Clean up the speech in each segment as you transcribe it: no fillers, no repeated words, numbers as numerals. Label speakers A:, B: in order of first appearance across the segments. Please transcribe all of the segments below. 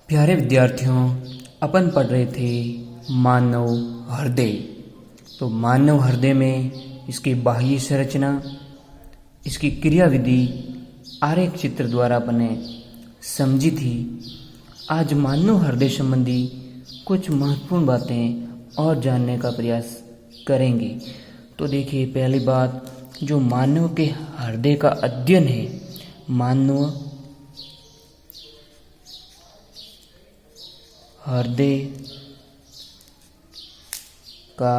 A: प्यारे विद्यार्थियों, अपन पढ़ रहे थे मानव हृदय। तो मानव हृदय में इसकी बाह्य संरचना, इसकी क्रियाविधि आरेख चित्र द्वारा अपन ने समझी थी। आज मानव हृदय संबंधी कुछ महत्वपूर्ण बातें और जानने का प्रयास करेंगे। तो देखिए, पहली बात, जो मानव के हृदय का अध्ययन है, मानव हृदय का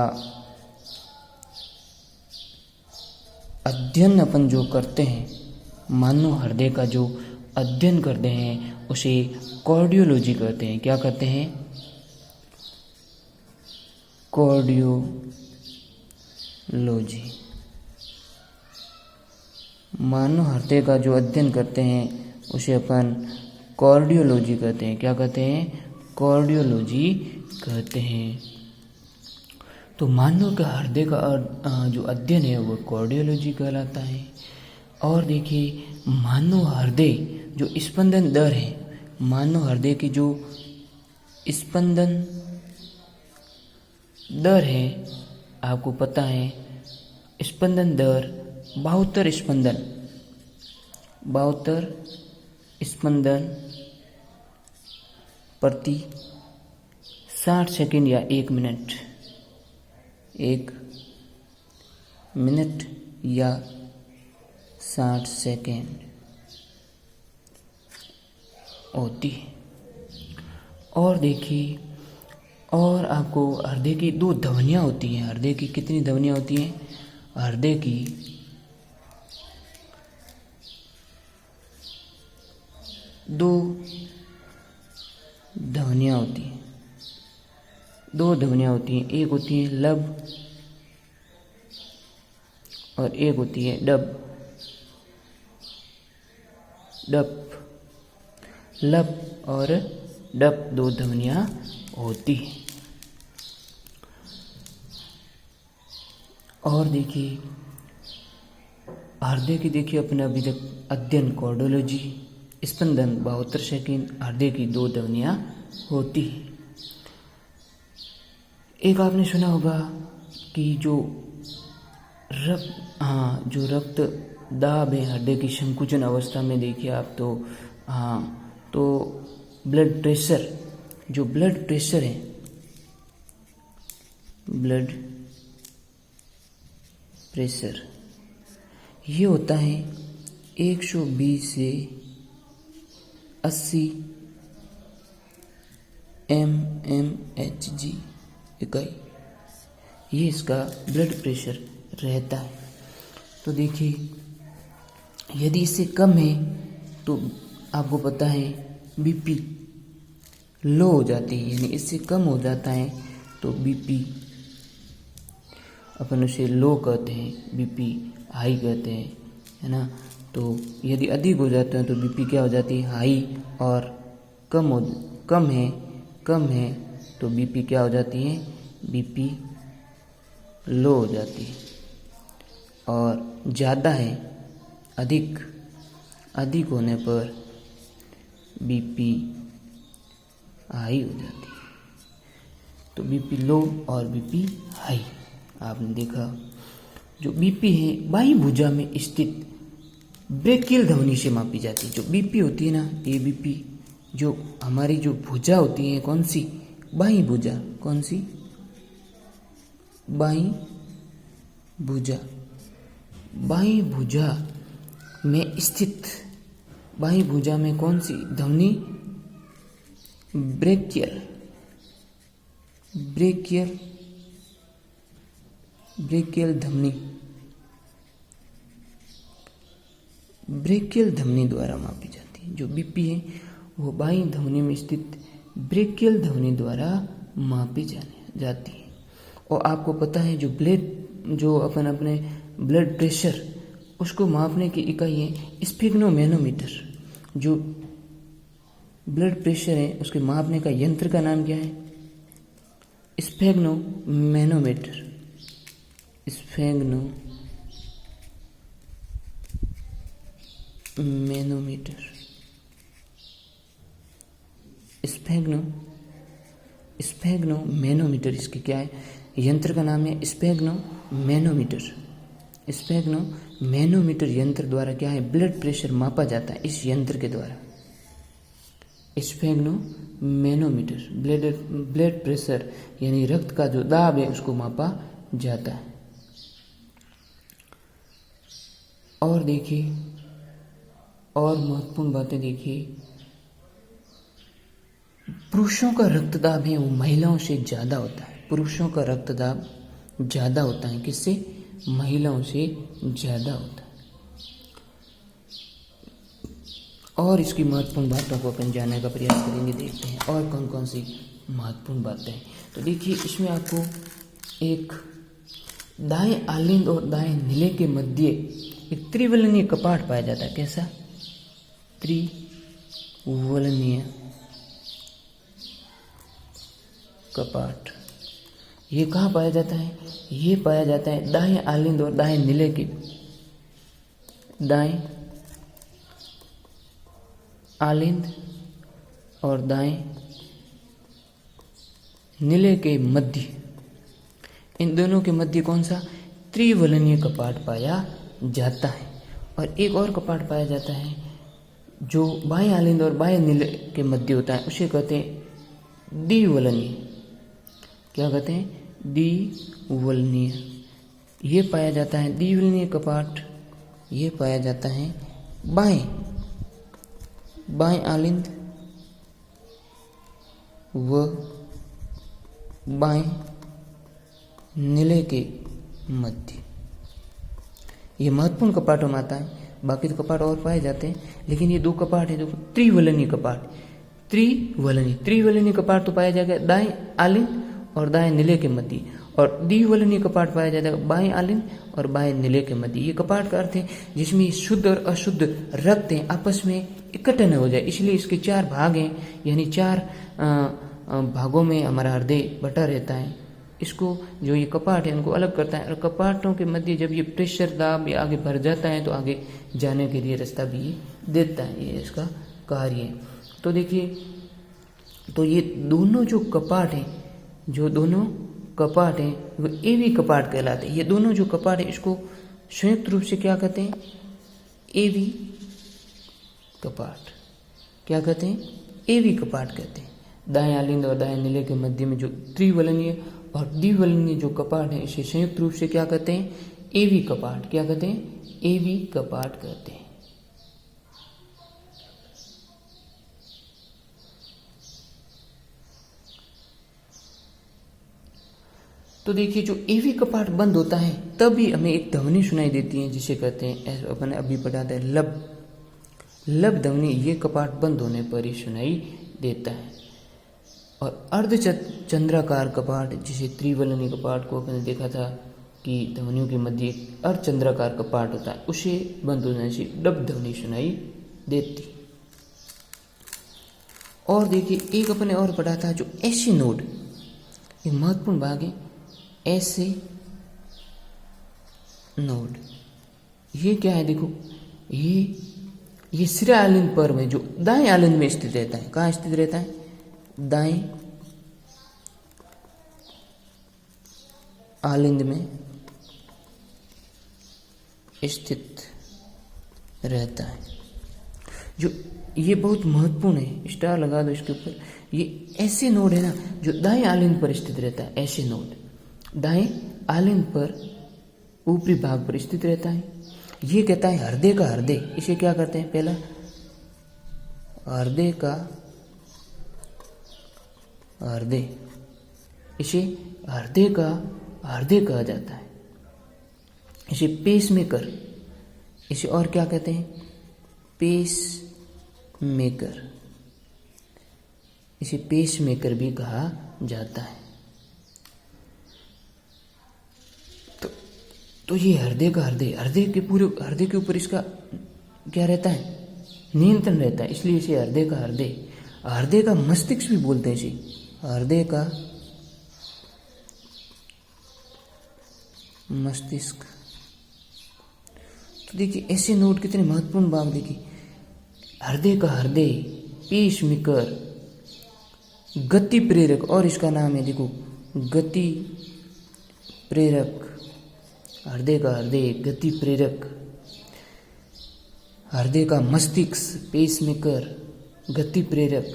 A: अध्ययन अपन जो करते हैं, मानव हृदय का जो अध्ययन करते हैं उसे कार्डियोलॉजी कहते हैं। क्या कहते हैं? कार्डियोलॉजी। मानव हृदय का जो अध्ययन करते हैं उसे अपन कार्डियोलॉजी कहते हैं। क्या कहते हैं? कार्डियोलॉजी कहते हैं। तो मानव के हृदय का जो अध्ययन है वो कार्डियोलॉजी कहलाता है। और देखिए, मानव हृदय जो स्पंदन दर है, मानव हृदय की जो स्पंदन दर है, आपको पता है स्पंदन दर 72 स्पंदन प्रति 60 सेकंड या 1 मिनट, 1 मिनट या 60 सेकंड होती है। और देखिए, और आपको हृदय की 2 ध्वनियाँ होती हैं। हृदय की कितनी ध्वनियाँ होती हैं? हृदय की 2 ध्वनियाँ होती हैं। 2 ध्वनियाँ होती हैं, एक होती है लब और एक होती है डब। लब और डब 2 ध्वनियाँ होती हैं। और देखिए, हृदय की देखिए अपने अभी तक अध्ययन कार्डियोलॉजी, स्पंदन 72 सेकंड, हृदय की 2 ध्वनियाँ होती है। एक आपने सुना होगा कि जो रक्त दाब है हृदय की संकुचन अवस्था में, देखिए आप तो ब्लड प्रेशर, जो ब्लड प्रेशर है, ब्लड प्रेशर ये होता है 120 से 80 mmHg इकाई, ये इसका ब्लड प्रेशर रहता है। तो देखिए, यदि इससे कम है तो आपको पता है बीपी लो हो जाती है, यानी इससे कम हो जाता है तो बीपी अपन उसे लो कहते हैं, बीपी हाई कहते हैं, है ना। तो यदि अधिक हो जाता है तो बीपी क्या हो जाती है? हाई। और कम है तो बीपी क्या हो जाती है? बीपी लो हो जाती है। और ज़्यादा है, अधिक होने पर बीपी हाई हो जाती है। तो बीपी लो और बीपी हाई आपने देखा। जो बीपी है बाह्य भुजा में स्थित ब्रेकियल ध्वनि से मापी जाती है। जो बीपी होती है ना, ये बीपी जो हमारी जो भुजा होती है, कौन सी? बाह्य भुजा। कौन सी? बाह्य भुजा। बाह्य भुजा में स्थित, बाह्य भुजा में कौन सी ध्वनि? ब्रेकियल ध्वनि, ब्रेकियल ध्वनि द्वारा मापी जाती है। जो बीपी है वो बाह्य ध्वनि में स्थित ब्रेकियल ध्वनि द्वारा मापी जाती है। और आपको पता है जो अपन अपने ब्लड प्रेशर उसको मापने की इकाई है स्फिग्नोमेनोमीटर। जो ब्लड प्रेशर है उसके मापने का यंत्र का नाम क्या है? स्फिग्नोमेनोमीटर। स्फेग्नो मैनोमीटर, इसकी क्या है, यंत्र का नाम है स्फेग्नो मैनोमीटर। स्फेग्नो मैनोमीटर यंत्र द्वारा क्या है, ब्लड प्रेशर मापा जाता है इस यंत्र के द्वारा। स्फेग्नो मैनोमीटर ब्लड प्रेशर यानी रक्त का जो दाब है उसको मापा जाता है। और देखिए और महत्वपूर्ण बातें देखिए, पुरुषों का रक्तदाब है वो महिलाओं से ज़्यादा होता है। पुरुषों का रक्तदाब ज़्यादा होता है, किससे, महिलाओं से ज़्यादा होता है। और इसकी महत्वपूर्ण बातों को अपन जानने का प्रयास करेंगे, देखते हैं और कौन कौन सी महत्वपूर्ण बातें हैं। तो देखिए इसमें आपको एक दाएं आलिंद और दाएं नीले के मध्य एक त्रिवलनीय कपाट पाया जाता है। कैसा, त्रिवलनीय कपाट। ये कहाँ पाया जाता है, ये पाया जाता है दाएं आलिंद और दाएं नीले के, दाएं आलिंद और दाएं नीले के मध्य, इन दोनों के मध्य कौन सा, त्रिवलनीय कपाट पाया जाता है। और एक और कपाट पाया जाता है जो बाएं आलिंद और बाएं नीले के मध्य होता है, उसे कहते हैं द्विवलनीय। क्या कहते हैं, द्विवलनीय। ये पाया जाता है द्विवलनीय कपाट, ये पाया जाता है बाएं आलिंद व बाएं नीले के मध्य। ये महत्वपूर्ण कपाटों में आता है। बाकी तो कपाट और पाए जाते हैं, लेकिन ये दो कपाट है जो त्रिवलनीय कपाट। त्रिवलनीय कपाट तो पाया जाएगा दाएं आलिंद और दाएं नीले के मध्य, और द्विवलनीय कपाट पाया जाएगा बाएं आलिंद और बाएं नीले के मध्य। ये कपाट का अर्थ है जिसमें शुद्ध और अशुद्ध रक्त है आपस में इकट्ठा न हो जाए, इसलिए इसके 4 भाग हैं, यानी 4 भागों में हमारा हृदय बटा रहता है। इसको जो ये कपाट है उनको अलग करता है, और कपाटों के मध्य जब ये प्रेशर दाब ये आगे भर जाता है तो आगे जाने के लिए रास्ता भी ये देता है, ये इसका कार्य है। तो देखिए, तो ये दोनों जो कपाट हैं, वो एवी कपाट कहलाते हैं। ये दोनों जो कपाट है इसको संयुक्त रूप से क्या कहते हैं, एवी कपाट। क्या कहते हैं, एवी कपाट कहते हैं। दाएं आलिंद और दाएं नीले के मध्य में जो त्रिवलनीय और द्विवलनीय जो कपाट है इसे संयुक्त रूप से क्या कहते हैं, एवी कपाट। क्या कहते हैं, एवी कपाट कहते हैं। तो देखिए, जो एवी कपाट बंद होता है तभी हमें एक ध्वनि सुनाई देती है जिसे कहते हैं, अपन अभी पढ़ा था, लब ध्वनि। ये कपाट बंद होने पर ही सुनाई देता है। और अर्धचंद्राकार कपाट, जिसे त्रिवलनीय कपाट को अपने देखा था कि ध्वनियों के मध्य एक अर्धचंद्राकार कपाट होता है, उसे बंद होने से डब ध्वनि सुनाई देती। और देखिए, एक अपने और पढ़ा था जो ऐसे नोड, एक महत्वपूर्ण भाग है, ऐसे नोड। ये क्या है, देखो, ये सिरा आलिंद पर में जो दाएं आलिंद में स्थित रहता है। कहाँ स्थित रहता है, दाएं आलिंद में स्थित रहता है। जो ये बहुत महत्वपूर्ण है, स्टार लगा दो इसके ऊपर। ये ऐसे नोड है ना जो दाएं आलिंद पर स्थित रहता है। ऐसे नोड दाएं आलिंद पर ऊपरी भाग पर स्थित रहता है। ये कहता है हृदय का हृदय। इसे क्या करते हैं, पहला हृदय का हृदय, इसे हृदय का हृदय कहा जाता है। इसे पेसमेकर, इसे और क्या कहते हैं, पेसमेकर। इसे पेसमेकर भी कहा जाता है। तो ये हृदय का हृदय, हृदय के ऊपर इसका क्या रहता है, नियंत्रण रहता है, इसलिए इसे हृदय का हृदय। हृदय का मस्तिष्क भी बोलते हैं इसे, हृदय का मस्तिष्क। तो देखिए, ऐसे नोट कितने महत्वपूर्ण भाग, देखिए, हृदय का हृदय, पेसमेकर, गति प्रेरक, और इसका नाम है देखो गति प्रेरक। हृदय का हृदय गति प्रेरक, हृदय का मस्तिष्क पेसमेकर, गति प्रेरक।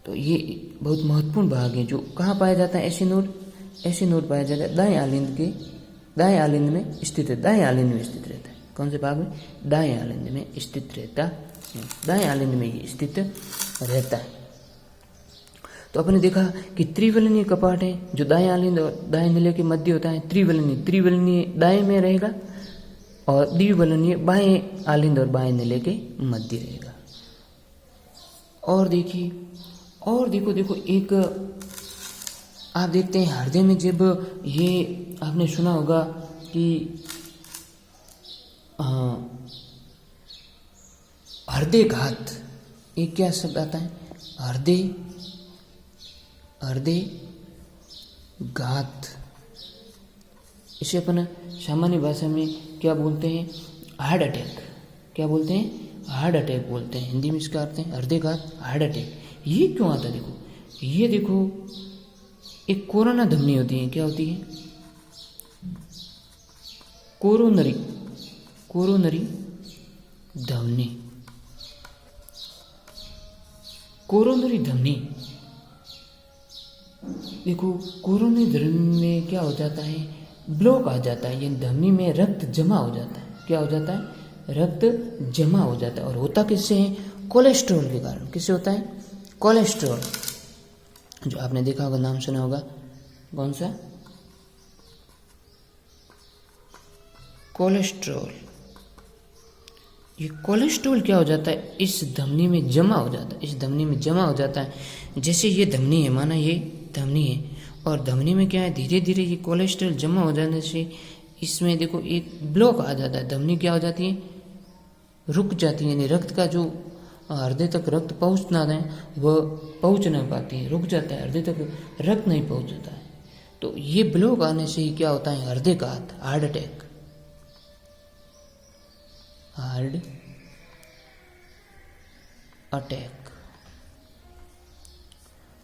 A: तो ये बहुत महत्वपूर्ण भाग है जो कहाँ पाया जाता है। ऐसे नोड पाया जाता है दाएं आलिंद में स्थित है, दाएं आलिंद में स्थित रहता है। कौन से भाग में? दाएं आलिंद में स्थित रहता है, दाएं आलिंद में ये स्थित रहता है। तो अपने देखा कि त्रिवलनीय कपाट है जो दाएं आलिंद और दाएं निलय के मध्य होता है। त्रिवलनीय दाएं में रहेगा और द्विवलनीय बाएं आलिंद और बाएं निलय के मध्य रहेगा। और देखिए, और देखो एक आप देखते हैं हृदय में, जब ये आपने सुना होगा कि हृदय घात, एक क्या शब्द आता है? हृदय घात। इसे अपन सामान्य भाषा में क्या बोलते हैं? Heart attack. क्या बोलते हैं? हार्ट अटैक बोलते हैं। हिंदी में इसका अर्थ है हृदयघात, हार्ट अटैक। ये क्यों आता है? देखो ये देखो, एक कोरोना धमनी होती है। क्या होती है? कोरोनरी धमनी। कोरोनरी धमनी, देखो कोरोनरी धमनी में क्या हो जाता है? ब्लॉक आ जाता है, यानी धमनी में रक्त जमा हो जाता है। क्या हो जाता है? रक्त जमा हो जाता है। और होता किससे है? कोलेस्ट्रॉल के कारण। किससे होता है? कोलेस्ट्रॉल, जो आपने देखा होगा, नाम सुना होगा, कौन सा? कोलेस्ट्रॉल। ये कोलेस्ट्रॉल क्या हो जाता है? इस धमनी में जमा हो जाता है, इस धमनी में जमा हो जाता है। जैसे ये धमनी है, माना ये धमनी है, और धमनी में क्या है? धीरे धीरे ये कोलेस्ट्रॉल जमा हो जाने से इसमें देखो एक ब्लॉक आ जाता है। धमनी क्या हो जाती है? रुक जाती है, यानी रक्त का जो हृदय तक रक्त पहुंचना है वह पहुंच नहीं पाती है, रुक जाता है, हृदय तक रक्त नहीं पहुंचता है। तो ये ब्लॉक आने से ही क्या होता है? हृदयघात, हार्ट अटैक। हार्ट अटैक,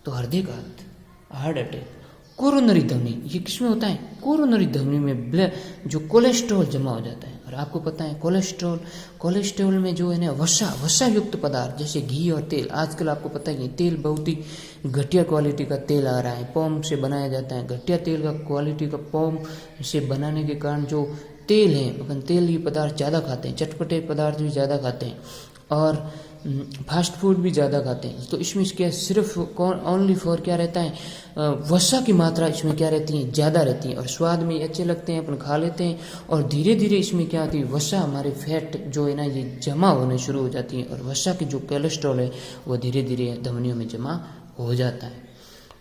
A: तो हृदयघात, हार्ट अटैक। कोरोनरी धमनी, ये किसमें होता है? कोरोनरी धमनी में जो कोलेस्ट्रॉल जमा हो जाता है। और आपको पता है कोलेस्ट्रॉल में जो है ना वसा युक्त पदार्थ, जैसे घी और तेल। आजकल आपको पता है कि तेल बहुत ही घटिया क्वालिटी का तेल आ रहा है, पॉम से बनाया जाता है। घटिया तेल का क्वालिटी का पॉम से बनाने के कारण जो तेल है, अपन तेल ये पदार्थ ज़्यादा खाते हैं, चटपटे पदार्थ भी ज़्यादा खाते हैं और फास्ट फूड भी ज़्यादा खाते हैं। तो इसमें क्या सिर्फ ओनली फॉर क्या रहता है? वसा की मात्रा इसमें क्या रहती है? ज़्यादा रहती है। और स्वाद में अच्छे लगते हैं, अपन खा लेते हैं, और धीरे धीरे इसमें क्या होती है? वसा, हमारे फैट जो है ना, ये जमा होने शुरू हो जाती है। और वसा की जो कोलेस्ट्रॉल है वो धीरे धीरे धमनियों में जमा हो जाता है।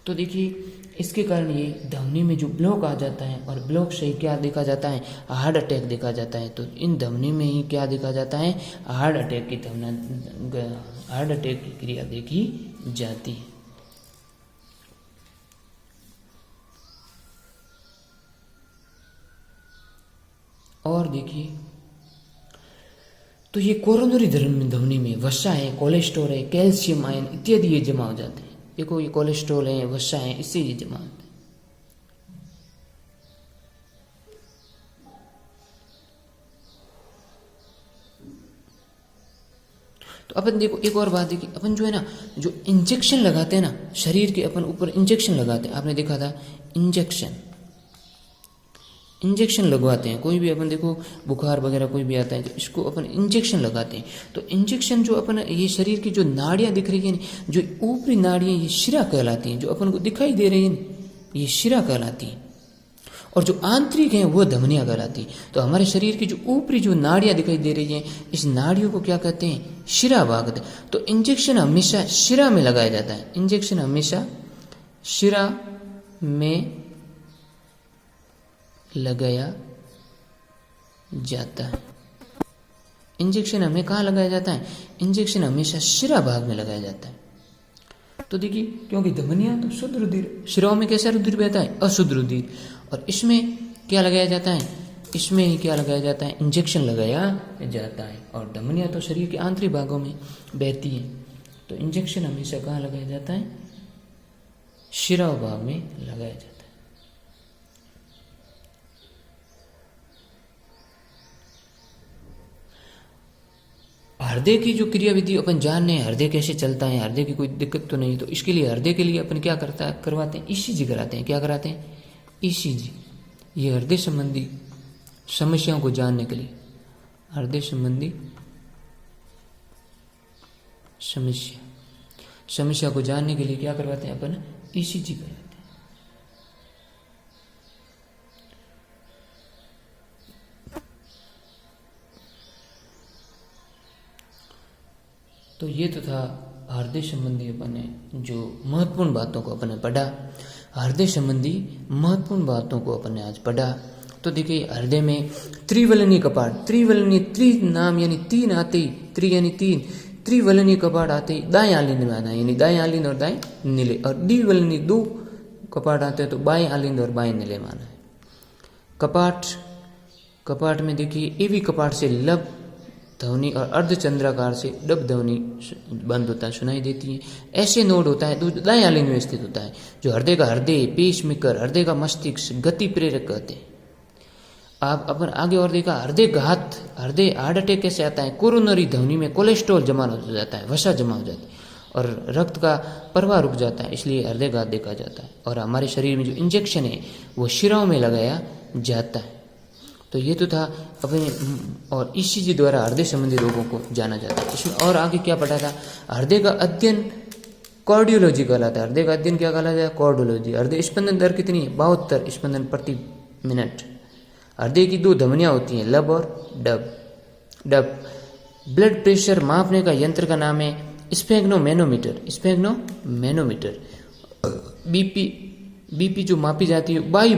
A: तो देखिए, इसके कारण ये धमनी में जो ब्लॉक आ जाता है, और ब्लॉक से ही क्या देखा जाता है? हार्ट अटैक देखा जाता है। तो इन धमनी में ही क्या देखा जाता है? हार्ट अटैक की क्रिया देखी जाती है। और देखिए, तो ये कोरोनरी धमनी में वसा है, कोलेस्ट्रॉल है, कैल्शियम आयन इत्यादि ये जमा हो जाते हैं। देखो ये कोलेस्ट्रॉल है, वसा है, इससे ये जमा होता है। तो अपन देखो एक और बात देखिए, अपन जो है ना, जो इंजेक्शन लगाते हैं ना शरीर के, अपन ऊपर इंजेक्शन लगाते हैं। आपने देखा था इंजेक्शन लगवाते हैं। कोई भी अपन देखो बुखार वगैरह कोई भी आता है तो इसको अपन इंजेक्शन लगाते हैं। तो इंजेक्शन जो अपन, ये शरीर की जो नाड़ियाँ दिख रही हैं, जो ऊपरी नाड़ियाँ, ये शिरा कहलाती हैं। जो अपन को दिखाई दे रही हैं ये शिरा कहलाती हैं, और जो आंतरिक हैं वो धमनियाँ कहलाती हैं। तो हमारे शरीर की जो ऊपरी जो नाड़ियाँ दिखाई दे रही हैं, इस नाड़ियों को क्या कहते हैं? शिरा भाग कहते हैं। तो इंजेक्शन हमेशा शिरा में लगाया जाता है। इंजेक्शन हमेशा शिरा में लगाया जाता है। इंजेक्शन हमें कहाँ लगाया जाता है? इंजेक्शन हमेशा शिरा भाग में लगाया जाता है। तो देखिए, क्योंकि धमनियाँ तो शुद्ध रुधिर, शिराओं में कैसा रुधिर बहता है? अशुद्ध रुधिर। और इसमें क्या लगाया जाता है? इसमें ही क्या लगाया जाता है? इंजेक्शन लगाया जाता है। और धमनियाँ तो शरीर के आंतरिक भागों में बहती हैं। तो इंजेक्शन हमेशा कहाँ लगाया जाता है? शिरा भाग में लगाया जाता है। हृदय की जो क्रिया विधि अपन जानने हैं, हृदय कैसे चलता है, हृदय की कोई दिक्कत तो नहीं, तो इसके लिए हृदय के लिए अपन क्या करवाते हैं? ईसीजी कराते हैं। क्या कराते हैं? ईसीजी। ये हृदय संबंधी समस्याओं को जानने के लिए, हृदय संबंधी समस्या को जानने के लिए क्या करवाते हैं अपन? ईसीजी करवाते हैं। तो ये तो था हृदय संबंधी अपन ने जो महत्वपूर्ण बातों को अपन ने पढ़ा। हृदय संबंधी महत्वपूर्ण बातों को अपन ने आज पढ़ा। तो देखिए हृदय में त्रिवलनीय कपाट, त्रिवलनीय, त्रि नाम यानी तीन आते ही, त्रि यानी तीन, त्रिवलनीय कपाट आते ही दाएं आलिंद में आना है, यानी दाएं आलिंद और दाएं नीले, और द्विवलनीय दो कपाट आते हैं तो बाएं आलिंद और बाएं नीले में आना है। कपाट में देखिए एवी कपाट से लब ध्वनि और अर्धचंद्राकार से डब ध्वनि बंद होता है, सुनाई देती है। ऐसे नोड होता है जो दाएं आलिंद में स्थित होता है, जो हृदय का हृदय, पेसमेकर, हृदय का मस्तिष्क, गति प्रेरक कहते हैं। आप अपन आगे और देखा हृदय घात, हृदय हार्ट अटैक कैसे आता है? कोरोनरी ध्वनि में कोलेस्ट्रॉल जमा हो जाता है, वसा जमा हो जाती है और रक्त का प्रवाह रुक जाता है, इसलिए हृदय घात देखा जाता है। और हमारे शरीर में जो इंजेक्शन है वो शिराओं में लगाया जाता है। तो ये तो था अपने, और ईसीजी द्वारा हृदय संबंधी रोगों को जाना जाता है। इसमें और आगे क्या पढ़ा था? हृदय का अध्ययन कार्डियोलॉजी कहलाता है। हृदय का अध्ययन क्या कहलाता है? कार्डियोलॉजी। हृदय स्पंदन दर कितनी है? 72 स्पंदन प्रति मिनट। हृदय की दो धमनियां होती हैं, लब और डब। ब्लड प्रेशर मापने का यंत्र का नाम है स्फेग्नोमैनोमीटर। स्फेग्नोमैनोमीटर। बीपी जो मापी जाती है बाई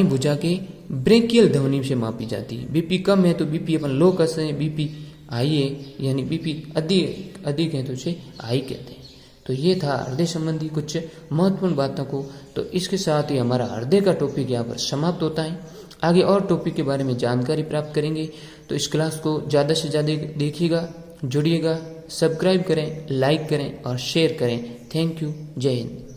A: भुजा के ब्रेकियल ध्वनि से मापी जाती है। बीपी कम है तो बीपी अपन लो कहते हैं, बीपी हाई है यानी बीपी अधिक है तो उसे हाई कहते हैं। तो ये था हृदय संबंधी कुछ महत्वपूर्ण बातों को। तो इसके साथ ही हमारा हृदय का टॉपिक यहाँ पर समाप्त होता है। आगे और टॉपिक के बारे में जानकारी प्राप्त करेंगे। तो इस क्लास को ज़्यादा से ज़्यादा देखिएगा, जुड़िएगा, सब्सक्राइब करें, लाइक करें और शेयर करें। Thank you. जय हिंद।